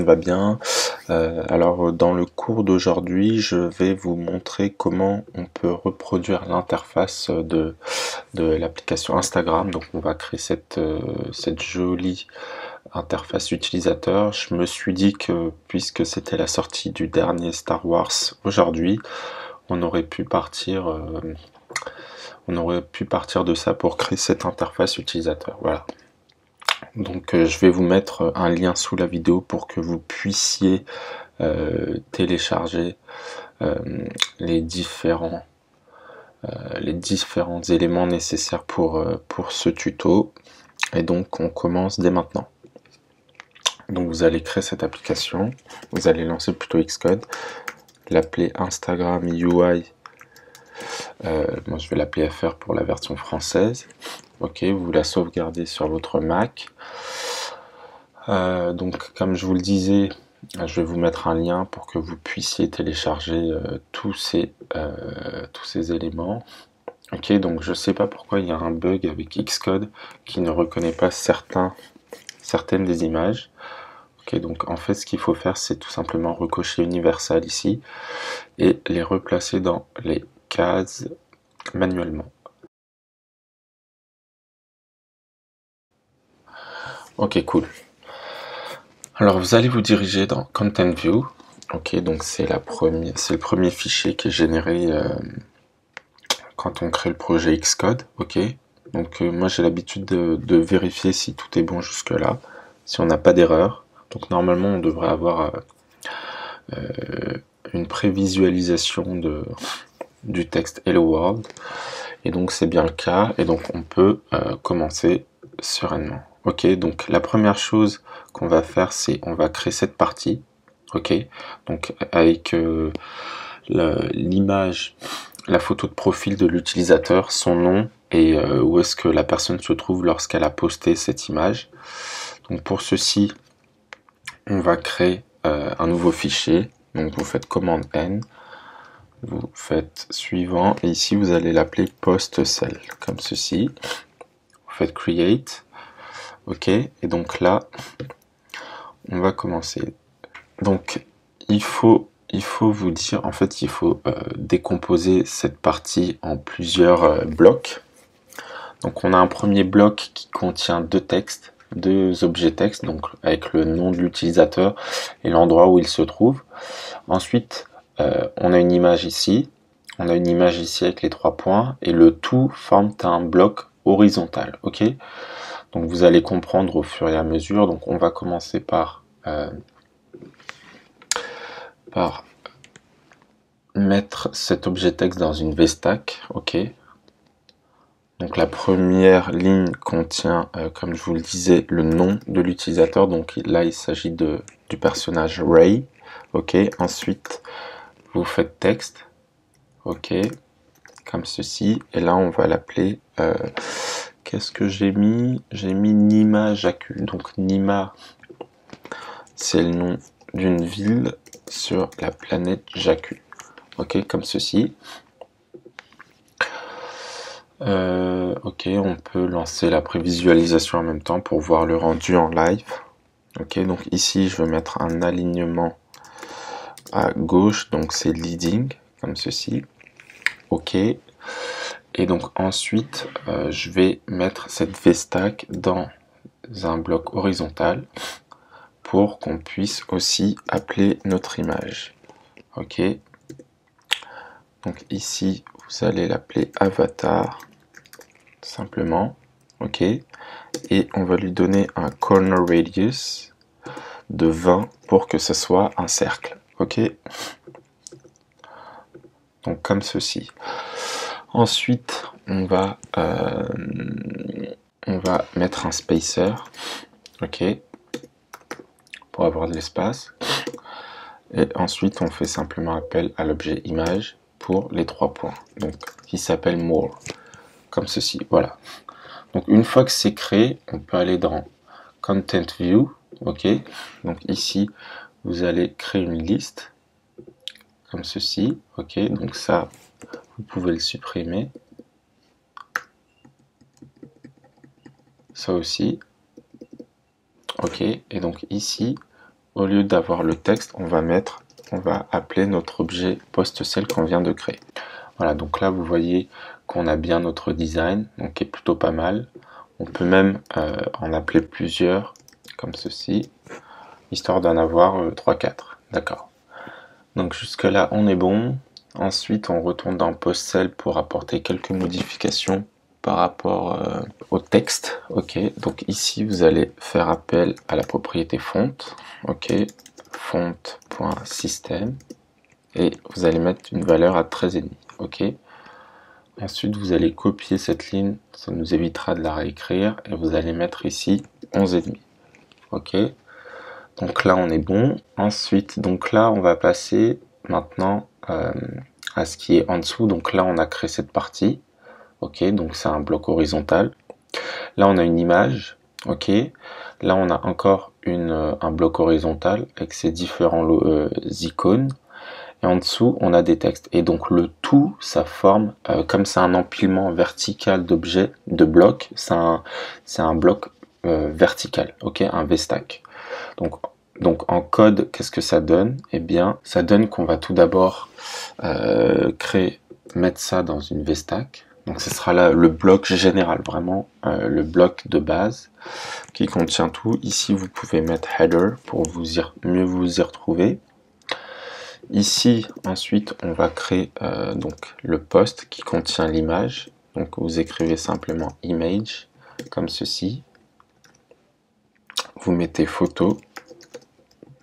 va bien. Alors dans le cours d'aujourd'hui, je vais vous montrer comment on peut reproduire l'interface de l'application Instagram. Donc on va créer cette jolie interface utilisateur. Je me suis dit que puisque c'était la sortie du dernier Star Wars aujourd'hui, on aurait pu partir de ça pour créer cette interface utilisateur. Voilà. Donc je vais vous mettre un lien sous la vidéo pour que vous puissiez télécharger les différents éléments nécessaires pour ce tuto. Et donc on commence dès maintenant. Donc vous allez créer cette application, vous allez lancer plutôt Xcode, l'appeler Instagram UI. Moi je vais l'appeler FR pour la version française. Ok, vous la sauvegardez sur votre Mac. Donc comme je vous le disais, je vais vous mettre un lien pour que vous puissiez télécharger tous ces éléments. Ok, donc je sais pas pourquoi il y a un bug avec Xcode qui ne reconnaît pas certaines des images. Ok, donc en fait ce qu'il faut faire, c'est tout simplement recocher Universal ici et les replacer dans les cases manuellement. Ok, cool. Alors vous allez vous diriger dans Content View. Ok, donc c'est le premier fichier qui est généré quand on crée le projet Xcode. Ok, donc moi j'ai l'habitude de vérifier si tout est bon jusque là, si on n'a pas d'erreur. Donc normalement on devrait avoir une prévisualisation du texte Hello World, et donc c'est bien le cas, et donc on peut commencer sereinement. Ok, donc la première chose qu'on va faire, c'est on va créer cette partie. Ok, donc avec l'image, la photo de profil de l'utilisateur, son nom et où est-ce que la personne se trouve lorsqu'elle a posté cette image. Donc pour ceci, on va créer un nouveau fichier. Donc vous faites commande N, vous faites suivant, et ici vous allez l'appeler post cell, comme ceci. Vous faites create, ok, et donc là, on va commencer. Donc il faut vous dire, en fait, il faut décomposer cette partie en plusieurs blocs. Donc on a un premier bloc qui contient deux objets textes, donc avec le nom de l'utilisateur et l'endroit où il se trouve. Ensuite, on a une image ici, avec les 3 points, et le tout forme un bloc horizontal. Ok, donc vous allez comprendre au fur et à mesure. Donc on va commencer par mettre cet objet texte dans une VStack. Ok, donc la première ligne contient, comme je vous le disais, le nom de l'utilisateur. Donc là, il s'agit du personnage Ray. Ok, ensuite, vous faites texte. Ok, comme ceci. Et là, on va l'appeler... qu'est-ce que j'ai mis? J'ai mis Nima Jakku. Donc Nima, c'est le nom d'une ville sur la planète Jakku. Ok, comme ceci. Ok, on peut lancer la prévisualisation en même temps pour voir le rendu en live. Ok, donc ici je vais mettre un alignement à gauche, donc c'est leading, comme ceci. Ok, et donc ensuite je vais mettre cette VStack dans un bloc horizontal pour qu'on puisse aussi appeler notre image. Ok, donc ici vous allez l'appeler avatar simplement. Ok, et on va lui donner un corner radius de 20 pour que ce soit un cercle. Ok, donc comme ceci. Ensuite on va mettre un spacer. Ok, pour avoir de l'espace, et ensuite on fait simplement appel à l'objet image pour les 3 points, donc qui s'appelle more, comme ceci. Voilà, donc une fois que c'est créé, on peut aller dans Content View. Ok, donc ici vous allez créer une liste comme ceci. Ok, donc ça vous pouvez le supprimer, ça aussi. Ok, et donc ici au lieu d'avoir le texte, on va appeler notre objet PostCell qu'on vient de créer. Voilà, donc là vous voyez qu'on a bien notre design, donc qui est plutôt pas mal. On peut même en appeler plusieurs, comme ceci, histoire d'en avoir 3-4. D'accord. Donc jusque là on est bon. Ensuite on retourne dans PostCell pour apporter quelques modifications par rapport au texte. Ok, donc ici vous allez faire appel à la propriété font. Ok, font.system et vous allez mettre une valeur à 13,5. Ok. Ensuite vous allez copier cette ligne, ça nous évitera de la réécrire et vous allez mettre ici 11,5. Ok. Donc là on est bon. Ensuite donc là on va passer maintenant à ce qui est en dessous. Donc là on a créé cette partie. Ok, donc c'est un bloc horizontal. Là on a une image. Ok, là on a encore un bloc horizontal avec ses différents icônes. Et en dessous on a des textes. Et donc le tout, ça forme, comme c'est un empilement vertical d'objets, de blocs, c'est un bloc vertical, ok, un VStack. Donc en code, qu'est-ce que ça donne? Eh bien, ça donne qu'on va tout d'abord mettre ça dans une VStack. Donc ce sera là le bloc général, vraiment le bloc de base qui contient tout. Ici, vous pouvez mettre header pour mieux vous y retrouver. Ici, ensuite, on va créer donc le post qui contient l'image. Donc vous écrivez simplement image comme ceci. Vous mettez photo,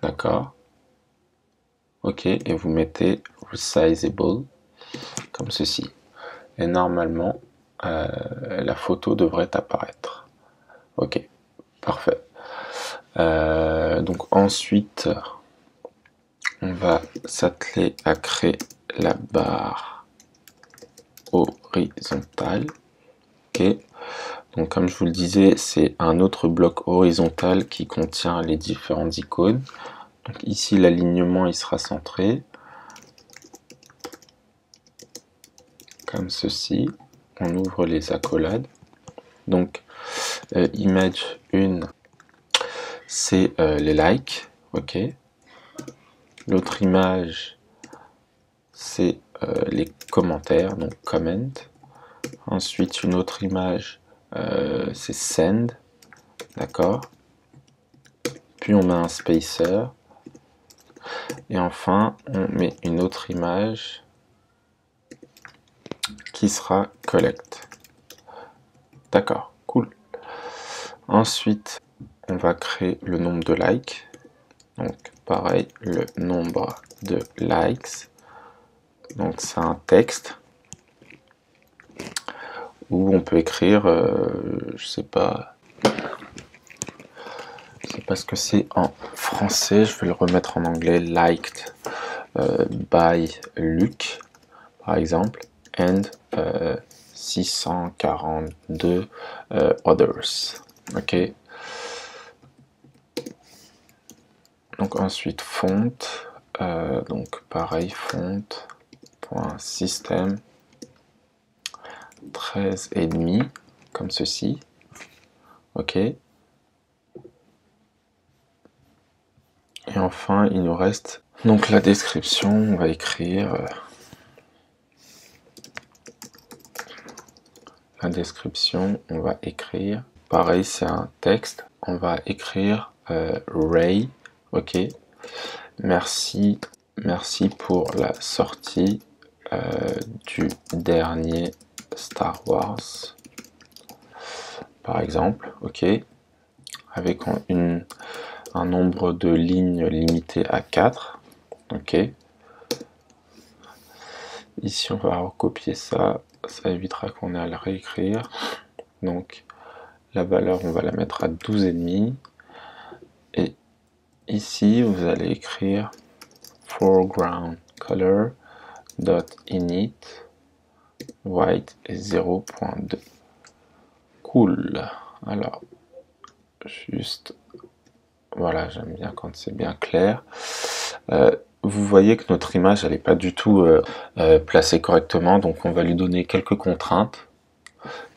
d'accord. Ok, et vous mettez resizable comme ceci. Et normalement, la photo devrait apparaître. Ok, parfait. Donc ensuite, on va s'atteler à créer la barre horizontale. Ok. Donc comme je vous le disais, c'est un autre bloc horizontal qui contient les différentes icônes. Donc ici, l'alignement il sera centré. Comme ceci. On ouvre les accolades. Donc image 1, c'est les likes. Ok. L'autre image, c'est les commentaires, donc comment. Ensuite, une autre image, c'est send, d'accord. Puis on met un spacer. Et enfin, on met une autre image qui sera collect. D'accord, cool. Ensuite, on va créer le nombre de likes. Donc, pareil, le nombre de likes. Donc, c'est un texte où on peut écrire, je sais pas ce que c'est en français, je vais le remettre en anglais, liked by Luc, par exemple, and 642 others. Ok. Donc ensuite font, donc pareil, font.system 13,5 comme ceci. Ok. Et enfin, il nous reste donc la description. On va écrire la description. On va écrire. Pareil, c'est un texte. On va écrire Ray. Ok. Merci pour la sortie du dernier Star Wars. Par exemple. Ok. Avec un nombre de lignes limité à 4. Ok. Ici, on va recopier ça. Ça évitera qu'on ait à le réécrire. Donc, la valeur, on va la mettre à 12,5. Et ici, vous allez écrire foreground color .init white est 0.2. Cool. Alors, juste... Voilà, j'aime bien quand c'est bien clair. Vous voyez que notre image, elle n'est pas du tout placée correctement, donc on va lui donner quelques contraintes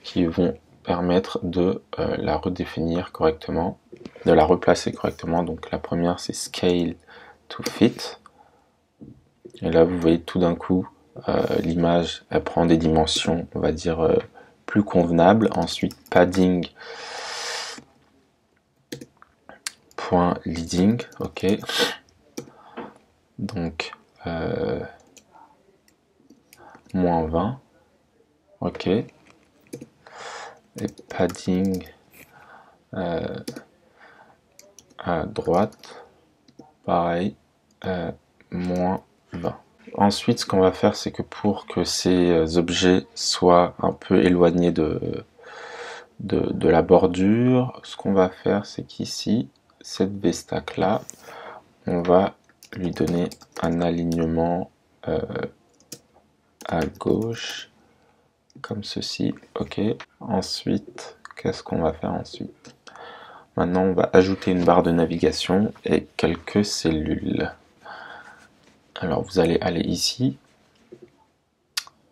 qui vont permettre de la redéfinir correctement, de la replacer correctement. Donc la première c'est Scale to Fit. Et là vous voyez tout d'un coup l'image elle prend des dimensions, on va dire plus convenables. Ensuite padding point leading, ok. Donc moins 20, ok. Et padding à droite, pareil, moins 20. Ensuite, ce qu'on va faire, c'est que pour que ces objets soient un peu éloignés de la bordure, ce qu'on va faire, c'est qu'ici, cette V-stack là, on va lui donner un alignement à gauche, comme ceci, ok. Ensuite, qu'est-ce qu'on va faire ensuite? Maintenant, on va ajouter une barre de navigation et quelques cellules. Alors, vous allez aller ici.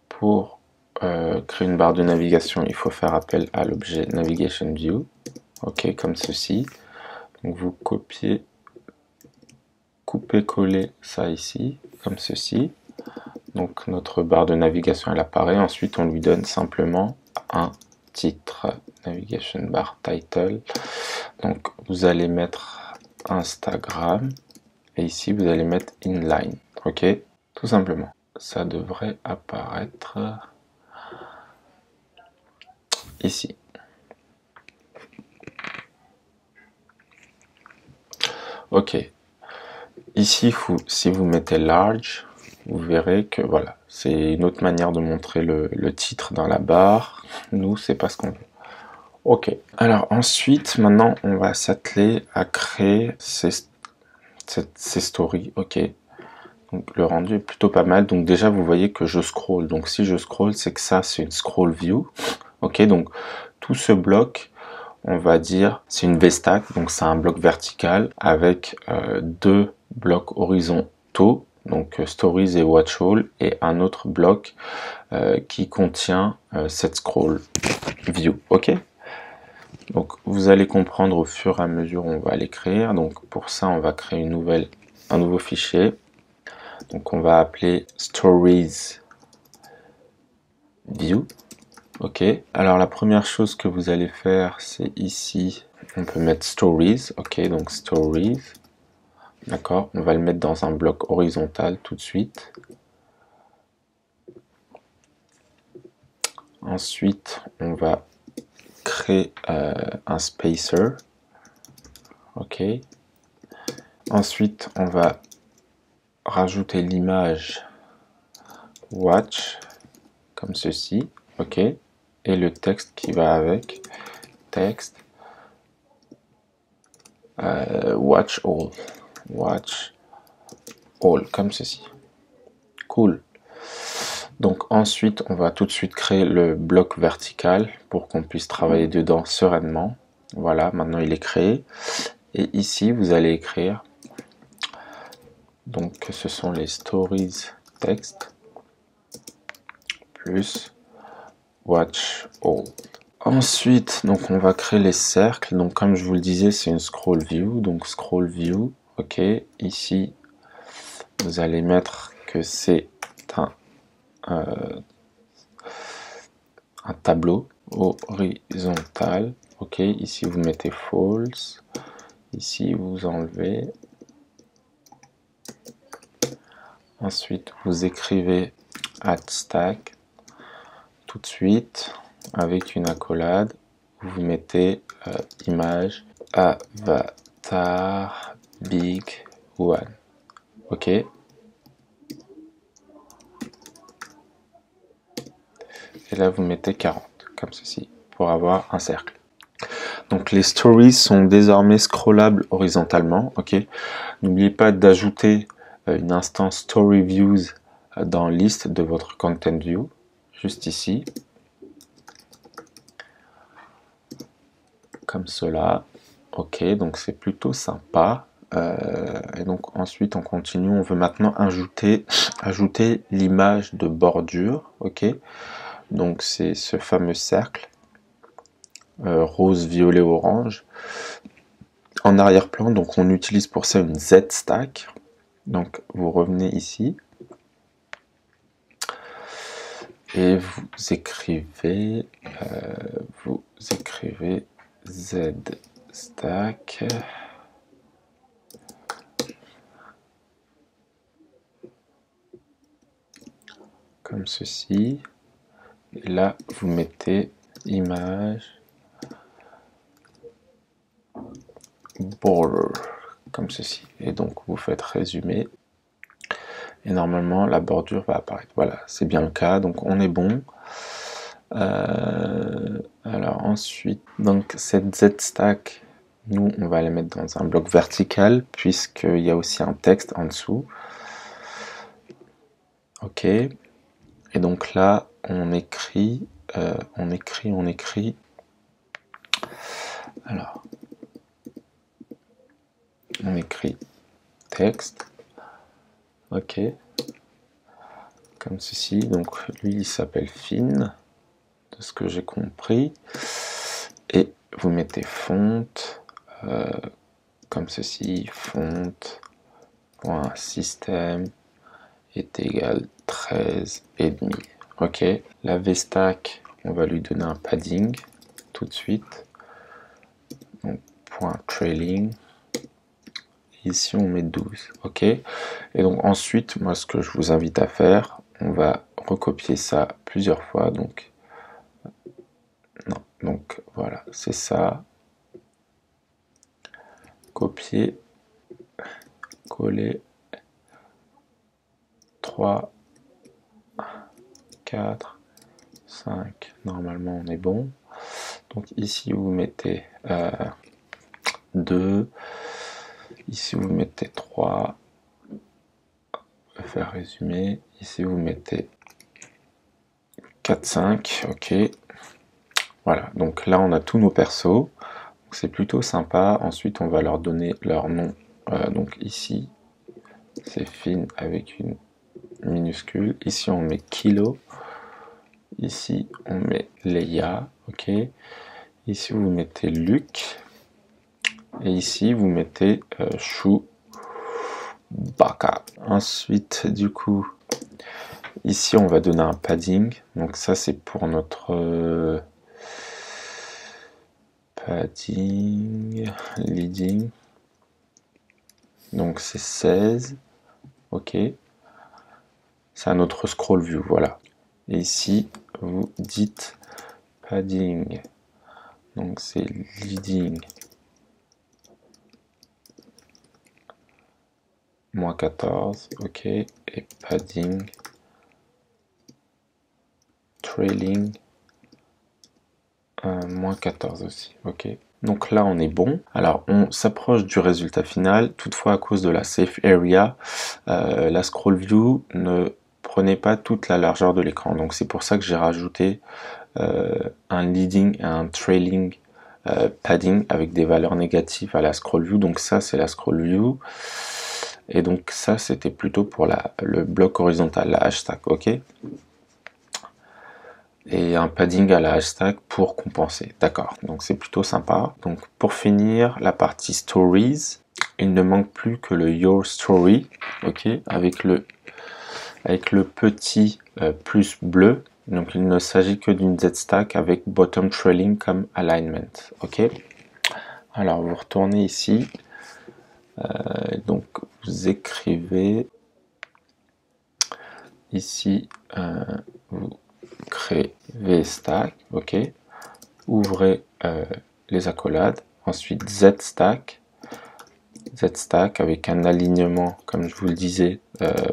Pour créer une barre de navigation, il faut faire appel à l'objet Navigation View. Ok, comme ceci. Donc, vous copiez, coupez, collez ça ici, comme ceci. Donc, notre barre de navigation, elle apparaît. Ensuite, on lui donne simplement un titre. Navigation bar title. Donc, vous allez mettre Instagram. Et ici, vous allez mettre inline. Ok, tout simplement. Ça devrait apparaître ici. Ok. Ici, si vous mettez large, vous verrez que voilà, c'est une autre manière de montrer le titre dans la barre. Nous, c'est pas ce qu'on veut. Ok. Alors ensuite, maintenant, on va s'atteler à créer ces stories. Ok. Donc le rendu est plutôt pas mal. Donc déjà, vous voyez que je scroll. Donc si je scroll, c'est que ça, c'est une scroll view. Ok. Donc tout ce bloc, on va dire, c'est une V-stack. Donc c'est un bloc vertical avec deux blocs horizontaux. Donc Stories et Watch All, et un autre bloc qui contient cette scroll view. Ok. Donc vous allez comprendre au fur et à mesure où on va l'écrire. Donc pour ça, on va créer un nouveau fichier. Donc on va appeler Stories View. Ok. Alors la première chose que vous allez faire, c'est ici, on peut mettre Stories. Ok. Donc Stories. D'accord. On va le mettre dans un bloc horizontal tout de suite. Ensuite, on va créer un spacer. Ok. Ensuite, on va rajouter l'image watch comme ceci. Ok. Et le texte qui va avec. Texte watch all. Watch all comme ceci. Cool. Donc ensuite, on va tout de suite créer le bloc vertical pour qu'on puisse travailler dedans sereinement. Voilà, maintenant il est créé. Et ici, vous allez écrire, donc ce sont les stories text plus watch all. Ensuite, donc on va créer les cercles. Donc comme je vous le disais, c'est une scroll view. Donc scroll view, ok. Ici, vous allez mettre que c'est un tableau horizontal. Ok, ici vous mettez false. Ici vous enlevez. Ensuite vous écrivez add stack tout de suite avec une accolade. Vous mettez image avatar big one. Ok. Et là vous mettez 40 comme ceci pour avoir un cercle. Donc les stories sont désormais scrollables horizontalement. Ok. N'oubliez pas d'ajouter une instance story views dans liste de votre content view, juste ici, comme cela. Ok, donc c'est plutôt sympa. Et donc ensuite on continue. On veut maintenant ajouter l'image de bordure. Ok, donc c'est ce fameux cercle. rose, violet, orange. En arrière-plan, donc on utilise pour ça une Z-stack. Donc vous revenez ici et vous écrivez Z-stack comme ceci. Et là, vous mettez image border comme ceci. Et donc, vous faites résumer. Et normalement, la bordure va apparaître. Voilà, c'est bien le cas. Donc, on est bon. Alors ensuite, donc cette Z-stack, nous, on va la mettre dans un bloc vertical puisqu'il y a aussi un texte en dessous. Ok. Et donc là, on écrit. Alors, on écrit texte. Ok. Comme ceci. Donc lui, il s'appelle Finn, de ce que j'ai compris. Et vous mettez fonte, comme ceci, fonte.système est égal 13,5. Ok. La VStack, on va lui donner un padding tout de suite. Donc, point trailing. Ici, on met 12. Ok. Et donc, ensuite, moi, ce que je vous invite à faire, on va recopier ça plusieurs fois. Donc, non. Donc, voilà, c'est ça. Copier. Coller. 3, 4, 5. Normalement, on est bon. Donc, ici, vous mettez 2. Ici, vous mettez 3. On va faire résumer. Ici, vous mettez 4, 5. Ok. Voilà. Donc là, on a tous nos persos. C'est plutôt sympa. Ensuite, on va leur donner leur nom. Donc ici, c'est Finn avec une minuscule. Ici, on met Kilo. Ici, on met Leia. Ok. Ici, vous mettez Luke. Et ici, vous mettez Chewbacca. Ensuite, du coup, ici, on va donner un padding. Donc ça, c'est pour notre padding, leading. Donc c'est 16. Ok. C'est un autre scroll view, voilà. Et ici, vous dites padding. Donc c'est leading. Moins 14, ok. Et padding. Trailing. Moins 14 aussi, ok. Donc là, on est bon. Alors, on s'approche du résultat final. Toutefois, à cause de la safe area, la scroll view ne prenait pas toute la largeur de l'écran. Donc, c'est pour ça que j'ai rajouté un leading et un trailing padding avec des valeurs négatives à la scroll view. Donc ça, c'est la scroll view. Et donc ça, c'était plutôt pour le bloc horizontal, la hashtag, ok. Et un padding à la hashtag pour compenser. D'accord, donc c'est plutôt sympa. Donc pour finir, la partie stories, il ne manque plus que le your story, ok, avec le petit plus bleu. Donc il ne s'agit que d'une Z-stack avec bottom trailing comme alignment, ok. Alors vous retournez ici, donc vous écrivez ici, vous créez VStack, ok, ouvrez les accolades, ensuite Z-stack avec un alignement, comme je vous le disais,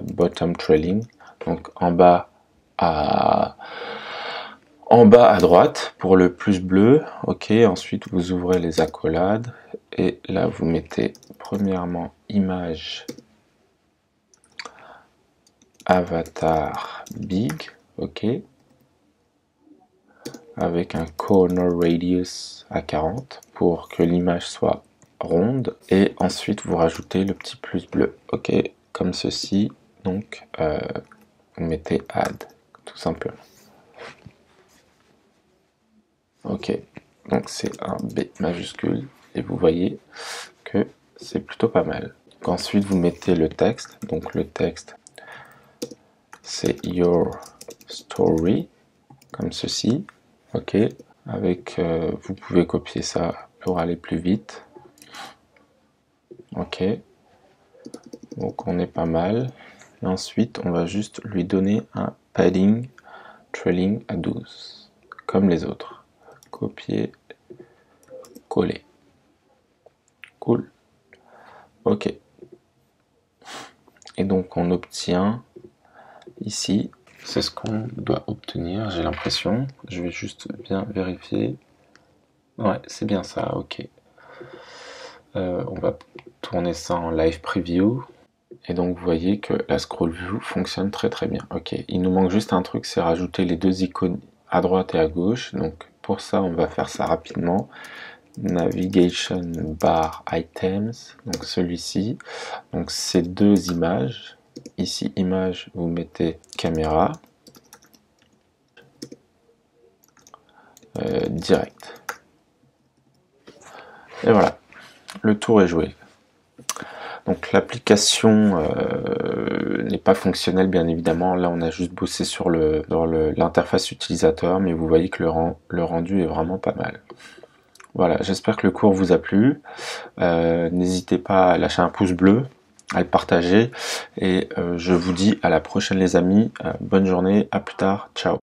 bottom trailing, donc en bas à droite pour le plus bleu, ok, ensuite vous ouvrez les accolades et là vous mettez premièrement image avatar big, ok, avec un corner radius à 40 pour que l'image soit ronde, et ensuite vous rajoutez le petit plus bleu, ok, comme ceci. Donc vous mettez add tout simplement, ok. Donc c'est un B majuscule et vous voyez que c'est plutôt pas mal. Donc ensuite vous mettez le texte, donc le texte c'est your story, comme ceci, ok, avec, vous pouvez copier ça pour aller plus vite, ok, donc on est pas mal, et ensuite on va juste lui donner un padding trailing à 12, comme les autres, copier, coller, cool, ok, et donc on obtient ici, c'est ce qu'on doit obtenir, j'ai l'impression. Je vais juste bien vérifier. Ouais, c'est bien ça, ok. On va tourner ça en live preview. Et donc vous voyez que la scroll view fonctionne très très bien. Ok, il nous manque juste un truc, c'est rajouter les deux icônes à droite et à gauche. Donc pour ça, on va faire ça rapidement. Navigation bar items, donc celui-ci. Donc ces deux images. Ici, image, vous mettez caméra. Direct. Et voilà, le tour est joué. Donc l'application n'est pas fonctionnelle bien évidemment, là on a juste bossé sur l'interface utilisateur, mais vous voyez que le rendu est vraiment pas mal. Voilà, j'espère que le cours vous a plu, n'hésitez pas à lâcher un pouce bleu, à le partager, et je vous dis à la prochaine les amis, bonne journée, à plus tard, ciao.